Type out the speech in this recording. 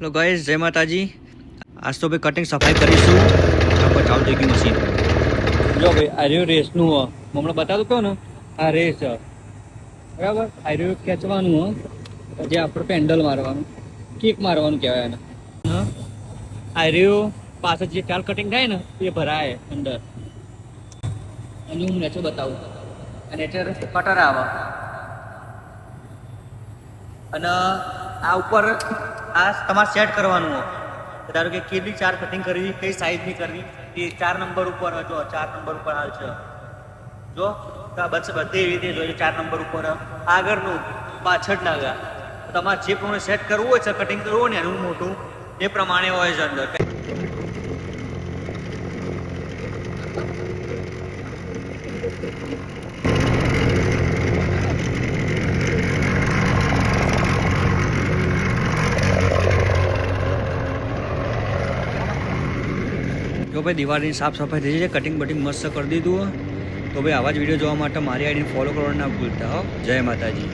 Hello guys, જય માતાજી। આજ તો ભાઈ કટિંગ સફાઈ કરીશું। આપણે ચાલુ થઈ ગયું મશીન। જો ભાઈ આ રહ્યું રેસનું હું હમણાં બતાવું કહું ને, આ રેસ છે બરાબર। આ રહ્યું ખેંચવાનું હોય, પછી આપણે પેન્ડલ મારવાનું, કિક મારવાનું કહેવાય એને। આ રહ્યું પાછળ જે ચાલ કટિંગ થાય ને એ ભરાય અંદર। અને હું નેચર બતાવું, આ નેચર કટર આવે અને આ ઉપર આ તમારે સેટ કરવાનું હોય। ધારો કે કેટલી ચાર કટિંગ કરવી, કઈ સાઈઝની કરવી, એ 4 નંબર ઉપર જો 4 નંબર ઉપર હાલ છે જો બસ બધી રીતે જોઈએ। 4 નંબર ઉપર આગળનું પાછળ ના તમારે જે પ્રમાણે સેટ કરવું હોય છે, કટિંગ કરવું હોય ને એનું મોટું એ પ્રમાણે હોય છે અંદર। તો ભાઈ દિવાળીની સાફ સફાઈ થઈ છે, કટિંગ બટિંગ મસ્ત કરી દીધું। તો ભાઈ આવા જ વિડીયો જોવા માટે મારી આઈડીને ફોલો કરવાનું ના ભૂલતા હો। જય માતાજી।